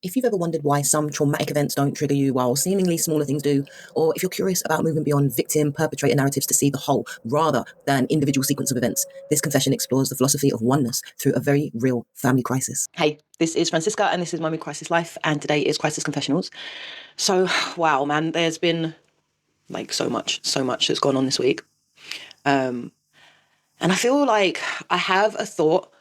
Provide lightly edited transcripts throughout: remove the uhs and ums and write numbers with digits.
If you've ever wondered why some traumatic events don't trigger you while seemingly smaller things do, or if you're curious about moving beyond victim-perpetrator narratives to see the whole rather than individual sequence of events, this confession explores the philosophy of oneness through a very real family crisis. Hey, this is Francisca and this is my Mid-Crisis Life, and today is Crisis Confessionals. So, wow, man, there's been like so much that's gone on this week. And I feel like I have a thought,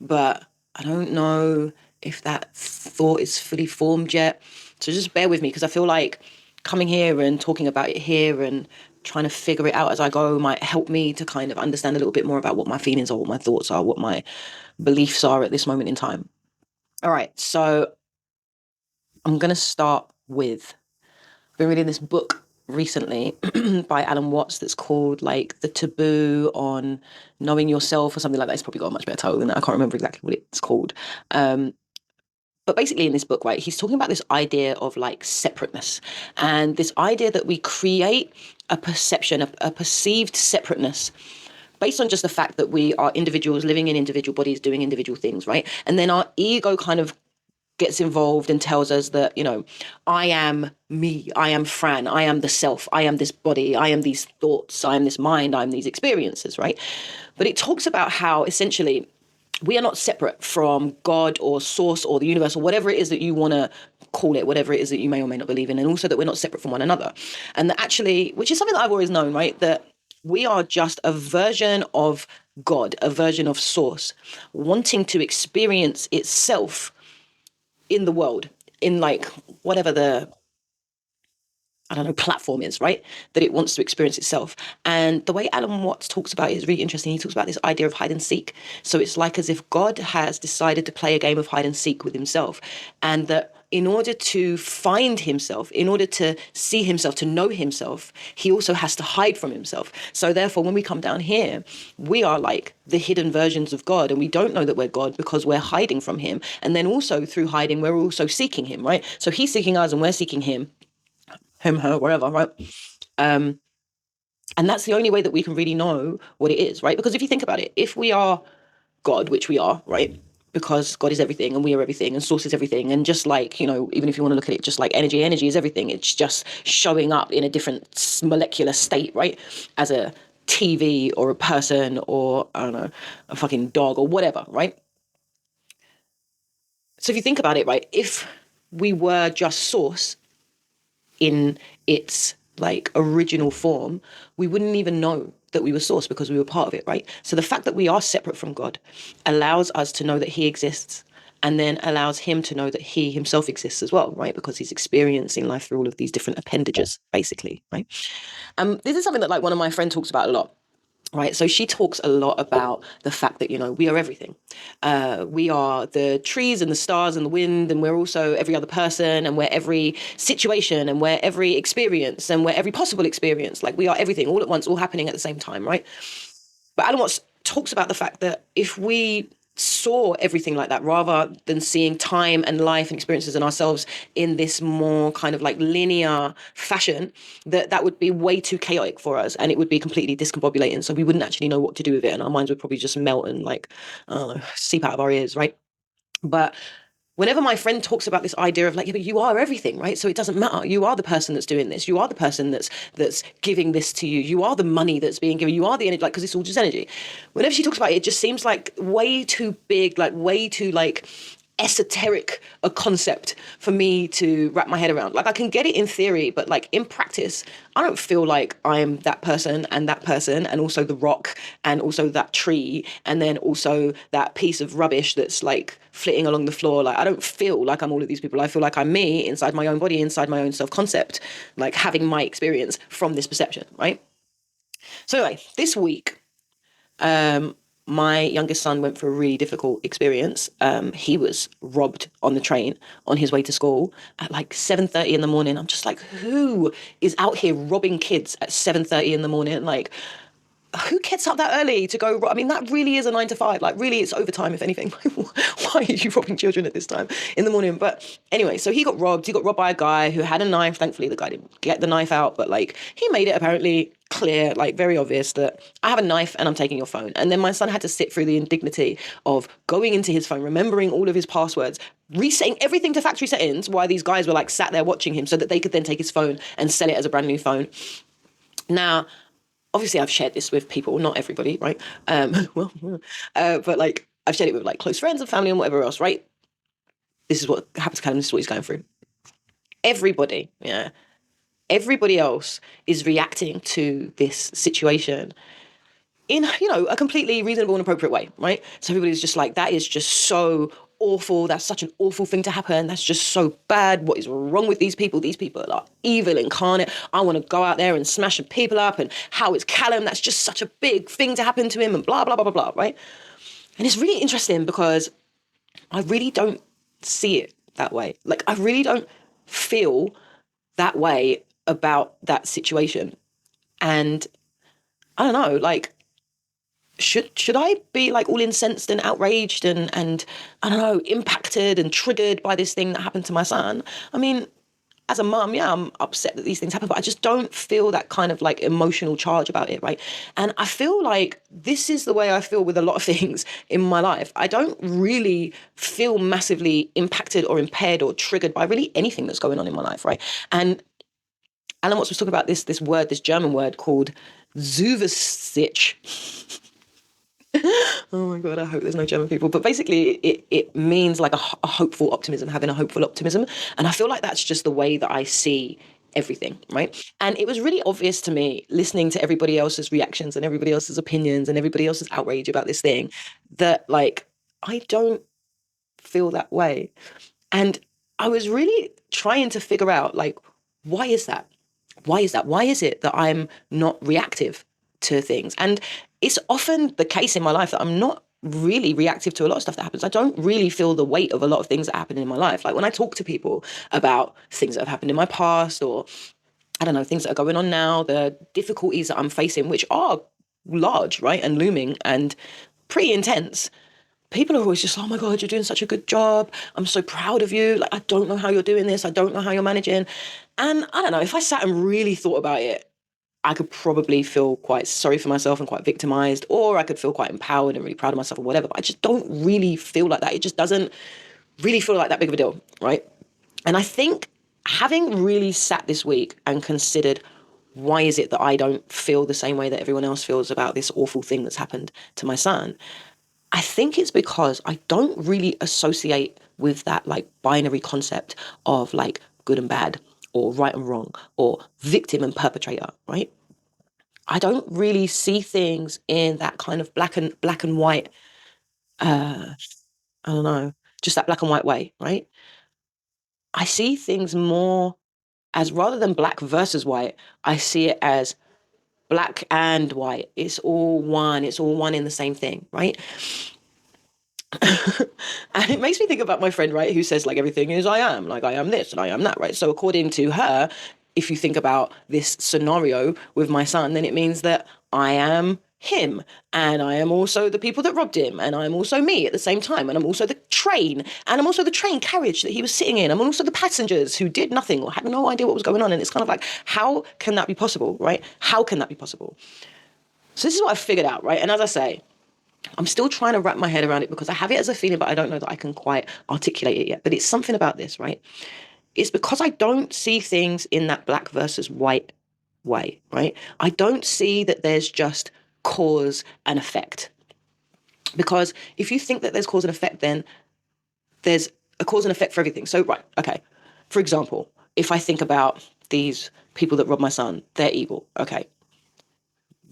but I don't know if that thought is fully formed yet. So just bear with me, because I feel like coming here and talking about it here and trying to figure it out as I go might help me to kind of understand a little bit more about what my feelings are, what my thoughts are, what my beliefs are at this moment in time. All right, so I'm going to start with, I've been reading this book recently by Alan Watts that's called like The Taboo on Knowing Yourself or something like that. It's probably got a much better title than that. I can't remember exactly what it's called. But basically in this book, right, he's talking about this idea of like separateness, and this idea that we create a perception, a perceived separateness based on just the fact that we are individuals living in individual bodies doing individual things, right? And then our ego kind of gets involved and tells us that, you know, I am me, I am Fran, I am the self, I am this body, I am these thoughts, I am this mind, I am these experiences, right? But it talks about how essentially we are not separate from God or source or the universe or whatever it is that you want to call it, whatever it is that you may or may not believe in, and also that we're not separate from one another. And that actually, which is something that I've always known, right, that we are just a version of God, a version of source, wanting to experience itself in the world, in like whatever the, I don't know, platform is, right? That it wants to experience itself. And the way Alan Watts talks about it is really interesting. He talks about this idea of hide and seek. So it's like as if God has decided to play a game of hide and seek with himself. And that in order to find himself, in order to see himself, to know himself, he also has to hide from himself. So therefore, when we come down here, we are like the hidden versions of God, and we don't know that we're God because we're hiding from him. And then also through hiding, we're also seeking him, right? So he's seeking us and we're seeking him. Him, her, wherever, right? And that's the only way that we can really know what it is, right? Because if you think about it, if we are God, which we are, right? Because God is everything and we are everything and source is everything. And just like, you know, even if you want to look at it just like energy is everything. It's just showing up in a different molecular state, right? As a TV or a person or, I don't know, a fucking dog or whatever, right? So if you think about it, right, if we were just source in its like original form, we wouldn't even know that we were source because we were part of it, right? So the fact that we are separate from God allows us to know that he exists, and then allows him to know that he himself exists as well, right? Because he's experiencing life through all of these different appendages, basically, right? This is something that like one of my friends talks about a lot. Right. So she talks a lot about the fact that, you know, we are everything. We are the trees and the stars and the wind, and we're also every other person, and we're every situation, and we're every experience, and we're every possible experience. Like we are everything all at once, all happening at the same time. Right. But Alan Watts talks about the fact that if we saw everything like that, rather than seeing time and life and experiences and ourselves in this more kind of like linear fashion, that would be way too chaotic for us, and it would be completely discombobulating. So we wouldn't actually know what to do with it, and our minds would probably just melt and like, I don't know, seep out of our ears, right? But whenever my friend talks about this idea of like, yeah, but you are everything, right? So it doesn't matter. You are the person that's doing this. You are the person that's giving this to you. You are the money that's being given. You are the energy, like, because it's all just energy. Whenever she talks about it, it just seems like way too big, like way too like esoteric a concept for me to wrap my head around. Like I can get it in theory, but like in practice, I don't feel like I'm that person and also the rock and also that tree and then also that piece of rubbish that's like flitting along the floor. Like I don't feel like I'm all of these people. I feel like I'm me inside my own body, inside my own self-concept, like having my experience from this perception, right? So anyway, this week, my youngest son went through a really difficult experience. He was robbed on the train on his way to school at like 7:30 in the morning. I'm just like, who is out here robbing kids at 7:30 in the morning? Like, who gets up that early to go? I mean, that really is a 9 to 5. Like, really, it's overtime, if anything. Why are you robbing children at this time in the morning? But anyway, so he got robbed. He got robbed by a guy who had a knife. Thankfully, the guy didn't get the knife out, but like, he made it apparently clear, like very obvious, that I have a knife and I'm taking your phone. And then my son had to sit through the indignity of going into his phone, remembering all of his passwords, resetting everything to factory settings, while these guys were like sat there watching him so that they could then take his phone and sell it as a brand new phone. Now, obviously I've shared this with people, not everybody, right? But like, I've shared it with like close friends and family and whatever else, right? This is what happens to Callum, this is what he's going through. Everybody, yeah. Everybody else is reacting to this situation in, you know, a completely reasonable and appropriate way, right? So everybody's just like, that is just so awful. That's such an awful thing to happen. That's just so bad. What is wrong with these people? These people are evil incarnate. I want to go out there and smash some people up. And how is Callum? That's just such a big thing to happen to him, and blah, blah, blah, blah, blah, right? And it's really interesting because I really don't see it that way. Like, I really don't feel that way about that situation. And I don't know, like, should I be like all incensed and outraged and I don't know, impacted and triggered by this thing that happened to my son? I mean, as a mum, yeah, I'm upset that these things happen, but I just don't feel that kind of like emotional charge about it, right? And I feel like this is the way I feel with a lot of things in my life. I don't really feel massively impacted or impaired or triggered by really anything that's going on in my life, right? And Alan Watts was talking about this word, this German word called Zuversicht. Oh my God, I hope there's no German people. But basically, it means like a hopeful optimism, having a hopeful optimism. And I feel like that's just the way that I see everything, right? And it was really obvious to me, listening to everybody else's reactions and everybody else's opinions and everybody else's outrage about this thing, that like, I don't feel that way. And I was really trying to figure out, like, why is that? Why is that? Why is it that I'm not reactive to things? And it's often the case in my life that I'm not really reactive to a lot of stuff that happens. I don't really feel the weight of a lot of things that happen in my life. Like when I talk to people about things that have happened in my past, or I don't know, things that are going on now, the difficulties that I'm facing, which are large, right, and looming and pretty intense, people are always just, oh my God, you're doing such a good job. I'm so proud of you. Like, I don't know how you're doing this. I don't know how you're managing. And I don't know, if I sat and really thought about it, I could probably feel quite sorry for myself and quite victimized, or I could feel quite empowered and really proud of myself or whatever. But I just don't really feel like that. It just doesn't really feel like that big of a deal, right? And I think having really sat this week and considered, why is it that I don't feel the same way that everyone else feels about this awful thing that's happened to my son? I think it's because I don't really associate with that like binary concept of like good and bad, or right and wrong, or victim and perpetrator, right? I don't really see things in that kind of black and white, I don't know, just that black and white way, right? I see things more as, rather than black versus white, I see it as black and white. It's all one in the same thing, right? And it makes me think about my friend, right, who says like everything is I am, like I am this and I am that, right? So according to her, if you think about this scenario with my son, then it means that I am him, and I am also the people that robbed him, and I'm also me at the same time, and I'm also the train, and I'm also the train carriage that he was sitting in. I'm also the passengers who did nothing or had no idea what was going on. And it's kind of like, how can that be possible, right? How can that be possible? So this is what I've figured out, right? And as I say, I'm still trying to wrap my head around it because I have it as a feeling, but I don't know that I can quite articulate it yet. But it's something about this, right? It's because I don't see things in that black versus white way, right? I don't see that there's just cause and effect. Because if you think that there's cause and effect, then there's a cause and effect for everything. So, right, okay. For example, if I think about these people that robbed my son, they're evil. Okay.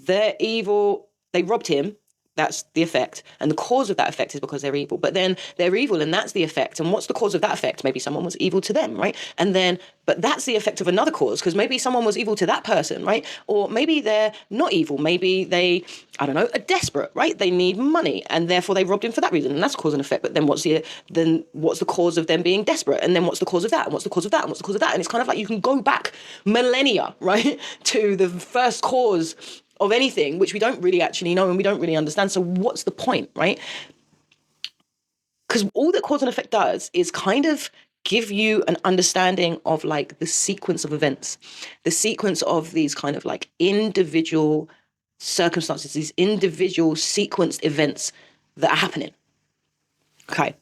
They're evil. They robbed him. That's the effect. And the cause of that effect is because they're evil. But then they're evil and that's the effect. And what's the cause of that effect? Maybe someone was evil to them, right? And then, but that's the effect of another cause, because maybe someone was evil to that person, right? Or maybe they're not evil. Maybe they, I don't know, are desperate, right? They need money and therefore they robbed him for that reason. And that's cause and effect. But then what's the cause of them being desperate? And then what's the cause of that? And what's the cause of that? And what's the cause of that? And it's kind of like you can go back millennia, right, to the first cause of anything, which we don't really actually know and we don't really understand. So what's the point, right? Because all that cause and effect does is kind of give you an understanding of like the sequence of events, the sequence of these kind of like individual circumstances, these individual sequenced events that are happening. Okay.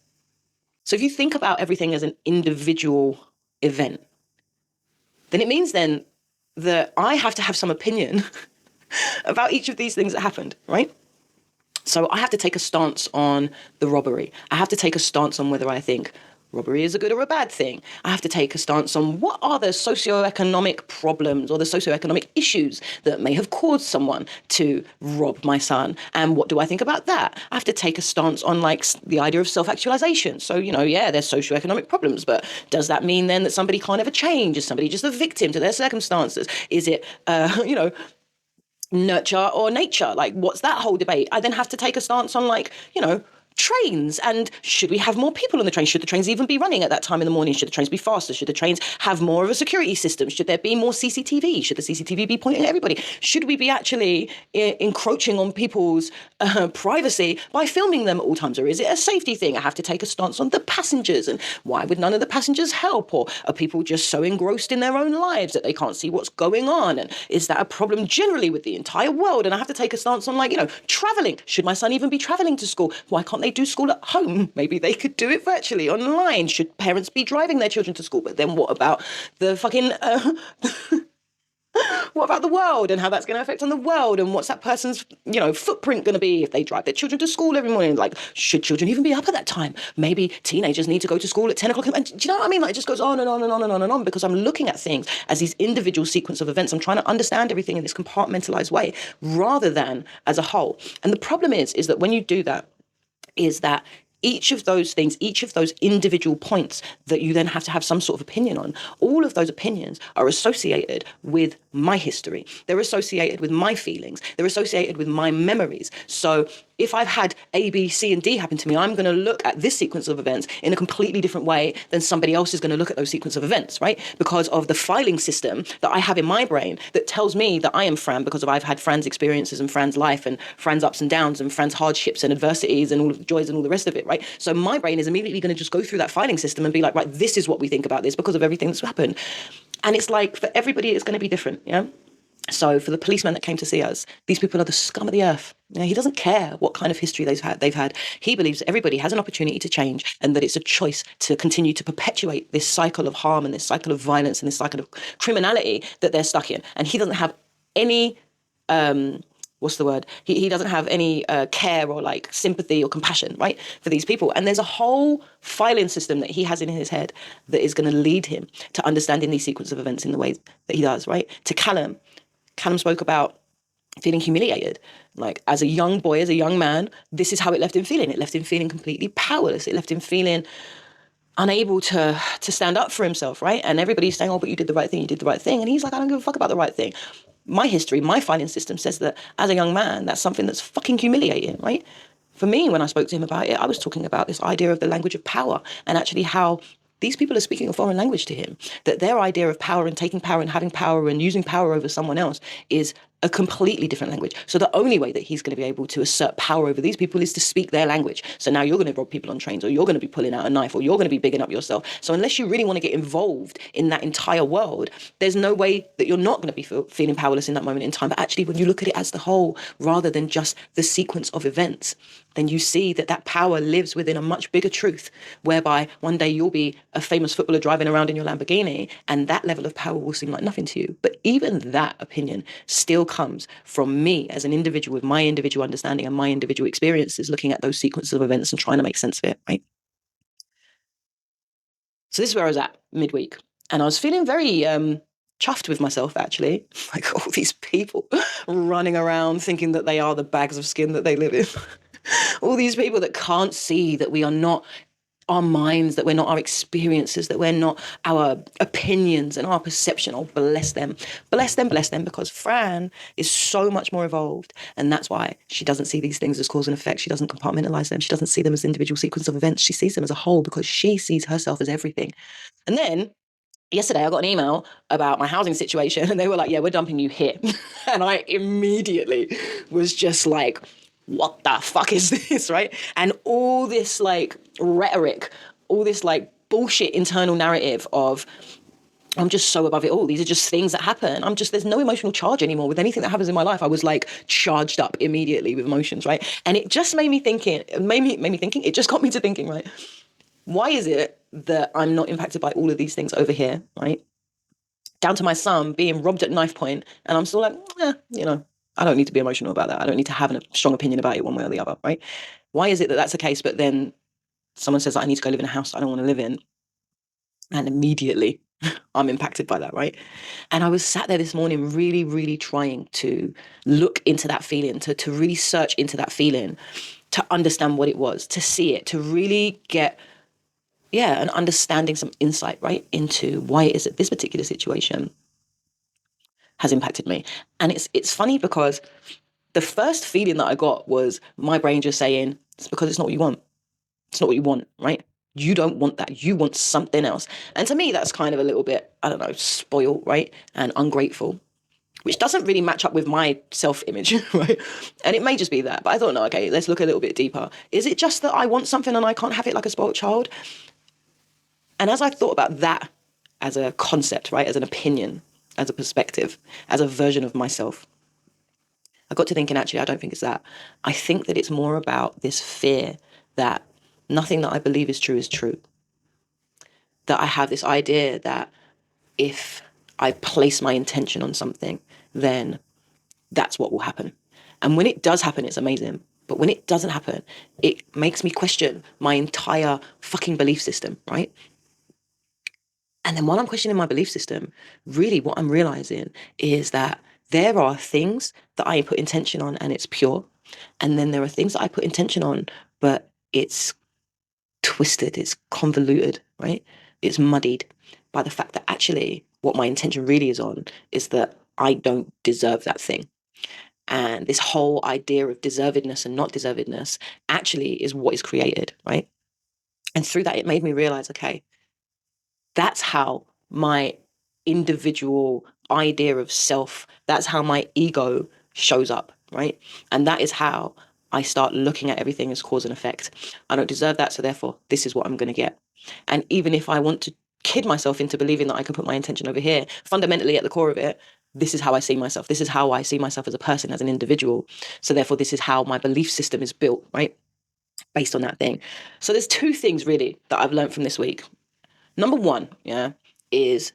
So if you think about everything as an individual event, then it means then that I have to have some opinion about each of these things that happened, right? So I have to take a stance on the robbery. I have to take a stance on whether I think robbery is a good or a bad thing. I have to take a stance on what are the socioeconomic problems or the socioeconomic issues that may have caused someone to rob my son. And what do I think about that? I have to take a stance on like the idea of self-actualization. So, yeah, there's socioeconomic problems, but does that mean then that somebody can't ever change? Is somebody just a victim to their circumstances? Is it, nurture or nature? Like, what's that whole debate? I then have to take a stance on like, trains, and should we have more people on the train? Should the trains even be running at that time in the morning? Should the trains be faster? Should the trains have more of a security system? Should there be more CCTV? Should the CCTV be pointing at everybody? Should we be actually encroaching on people's privacy by filming them at all times? Or is it a safety thing? I have to take a stance on the passengers, and why would none of the passengers help? Or are people just so engrossed in their own lives that they can't see what's going on? And is that a problem generally with the entire world? And I have to take a stance on like, traveling. Should my son even be traveling to school? Why can't they do school at home? Maybe they could do it virtually online. Should parents be driving their children to school? But then what about the fucking what about the world and how that's going to affect on the world? And what's that person's, footprint going to be if they drive their children to school every morning? Like, should children even be up at that time? Maybe teenagers need to go to school at 10 o'clock. And do you know what I mean? Like, it just goes on and on and on and on and on, because I'm looking at things as these individual sequence of events. I'm trying to understand everything in this compartmentalized way rather than as a whole. And the problem is that when you do that, is that each of those things, each of those individual points that you then have to have some sort of opinion on, all of those opinions are associated with my history. They're associated with my feelings. They're associated with my memories. So if I've had A, B, C, and D happen to me, I'm going to look at this sequence of events in a completely different way than somebody else is going to look at those sequence of events, right? Because of the filing system that I have in my brain that tells me that I am Fran because of I've had Fran's experiences and Fran's life and Fran's ups and downs and Fran's hardships and adversities and all of the joys and all the rest of it, right? So my brain is immediately going to just go through that filing system and be like, right, this is what we think about this because of everything that's happened. And it's like, for everybody, it's going to be different, yeah? So for the policeman that came to see us, these people are the scum of the earth. He doesn't care what kind of history they've had. He believes that everybody has an opportunity to change and that it's a choice to continue to perpetuate this cycle of harm and this cycle of violence and this cycle of criminality that they're stuck in. And he doesn't have any, what's the word? He doesn't have any care or like sympathy or compassion, right, for these people. And there's a whole filing system that he has in his head that is going to lead him to understanding these sequence of events in the way that he does, right? To Callum spoke about feeling humiliated. Like, as a young boy, as a young man, this is how it left him feeling. It left him feeling completely powerless. It left him feeling unable to stand up for himself, right? And everybody's saying, oh, but you did the right thing, you did the right thing. And he's like, I don't give a fuck about the right thing. My history, my filing system says that as a young man, that's something that's fucking humiliating, right? For me, when I spoke to him about it, I was talking about this idea of the language of power and actually how these people are speaking a foreign language to him, that their idea of power and taking power and having power and using power over someone else is a completely different language. So the only way that he's going to be able to assert power over these people is to speak their language. So now you're going to rob people on trains, or you're going to be pulling out a knife, or you're going to be bigging up yourself. So unless you really want to get involved in that entire world, there's no way that you're not going to be feeling powerless in that moment in time. But actually, when you look at it as the whole, rather than just the sequence of events, then you see that that power lives within a much bigger truth, whereby one day you'll be a famous footballer driving around in your Lamborghini, and that level of power will seem like nothing to you. But even that opinion still comes from me as an individual with my individual understanding and my individual experiences, looking at those sequences of events and trying to make sense of it, right? So this is where I was at midweek, and I was feeling very chuffed with myself, actually. Like, all these people running around thinking that they are the bags of skin that they live in. All these people that can't see that we are not our minds, that we're not our experiences, that we're not our opinions and our perception. Oh, bless them. Bless them, bless them, because Fran is so much more evolved. And that's why she doesn't see these things as cause and effect. She doesn't compartmentalize them. She doesn't see them as individual sequence of events. She sees them as a whole because she sees herself as everything. And then yesterday I got an email about my housing situation and they were like, yeah, we're dumping you here. And I immediately was just like, what the fuck is this, right? And all this like rhetoric, all this like bullshit internal narrative of I'm just so above it all. These are just things that happen. There's no emotional charge anymore with anything that happens in my life. I was like charged up immediately with emotions, right? And it just made me thinking, it just got me to thinking, right? Why is it that I'm not impacted by all of these things over here, right? Down to my son being robbed at knife point, and I'm still like, I don't need to be emotional about that. I don't need to have a strong opinion about it one way or the other, right? Why is it that that's the case, but then someone says that I need to go live in a house I don't want to live in, and immediately I'm impacted by that, right? And I was sat there this morning really, really trying to look into that feeling, to really search into that feeling, to understand what it was, to see it, to really get, an understanding, some insight, right, into why it is that this particular situation has impacted me. And it's funny because the first feeling that I got was my brain just saying, it's because it's not what you want. It's not what you want, right? You don't want that. You want something else. And to me, that's kind of a little bit, I don't know, spoiled, right? And ungrateful, which doesn't really match up with my self-image, right? And it may just be that. But I thought, no, okay, let's look a little bit deeper. Is it just that I want something and I can't have it like a spoiled child? And as I thought about that as a concept, right, as an opinion, as a perspective, as a version of myself, I got to thinking, actually, I don't think it's that. I think that it's more about this fear that nothing that I believe is true. That I have this idea that if I place my intention on something, then that's what will happen. And when it does happen, it's amazing. But when it doesn't happen, it makes me question my entire fucking belief system, right? And then while I'm questioning my belief system, really what I'm realizing is that there are things that I put intention on and it's pure. And then there are things that I put intention on, but it's twisted, it's convoluted, right? It's muddied by the fact that actually what my intention really is on is that I don't deserve that thing. And this whole idea of deservedness and not deservedness actually is what is created, right? And through that, it made me realize, okay, that's how my individual idea of self, that's how my ego shows up, right? And that is how I start looking at everything as cause and effect. I don't deserve that, so therefore, this is what I'm going to get. And even if I want to kid myself into believing that I can put my intention over here, fundamentally at the core of it, this is how I see myself. This is how I see myself as a person, as an individual. So therefore, this is how my belief system is built, right? Based on that thing. So there's two things really that I've learned from this week. Number one, is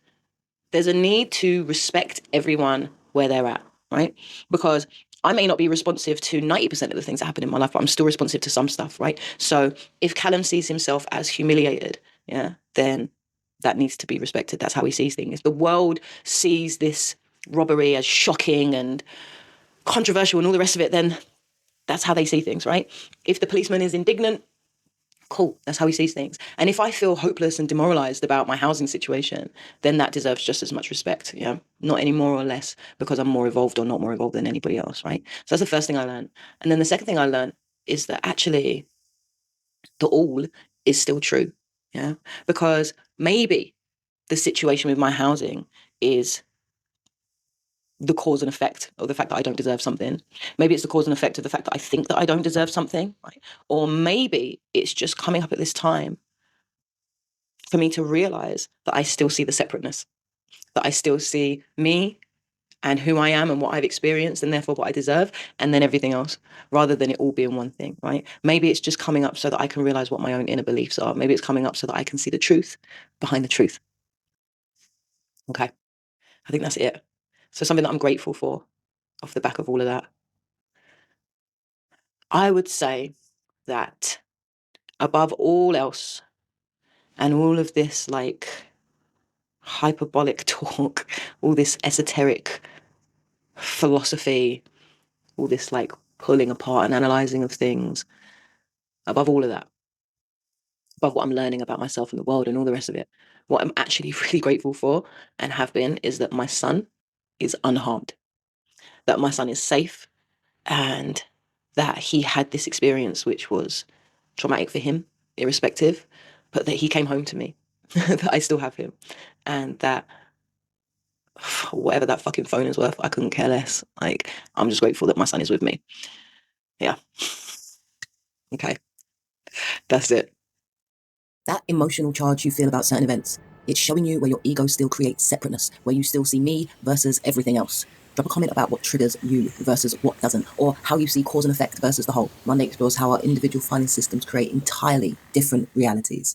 there's a need to respect everyone where they're at, right? Because I may not be responsive to 90% of the things that happen in my life, but I'm still responsive to some stuff, right? So if Callum sees himself as humiliated, then that needs to be respected. That's how he sees things. If the world sees this robbery as shocking and controversial and all the rest of it, then that's how they see things, right? If the policeman is indignant, cool, that's how he sees things. And if I feel hopeless and demoralized about my housing situation, then that deserves just as much respect, not any more or less because I'm more evolved or not more evolved than anybody else, right? So that's the first thing I learned. And then the second thing I learned is that actually the all is still true, because maybe the situation with my housing is the cause and effect of the fact that I don't deserve something. Maybe it's the cause and effect of the fact that I think that I don't deserve something, right? Or maybe it's just coming up at this time for me to realize that I still see the separateness, that I still see me and who I am and what I've experienced and therefore what I deserve, and then everything else, rather than it all being one thing, right? Maybe it's just coming up so that I can realize what my own inner beliefs are. Maybe it's coming up so that I can see the truth behind the truth. Okay, I think that's it. So something that I'm grateful for off the back of all of that. I would say that above all else, and all of this like hyperbolic talk, all this esoteric philosophy, all this like pulling apart and analyzing of things, above all of that, above what I'm learning about myself and the world and all the rest of it, what I'm actually really grateful for and have been is that my son is unharmed, that my son is safe, and that he had this experience which was traumatic for him, irrespective, but that he came home to me. that I still have him, and that whatever that fucking phone is worth, I couldn't care less. Like, I'm just grateful that my son is with me. Yeah. Okay. That's it. That emotional charge you feel about certain events, it's showing you where your ego still creates separateness, where you still see me versus everything else. Drop a comment about what triggers you versus what doesn't, or how you see cause and effect versus the whole. Monday explores how our individual filing systems create entirely different realities.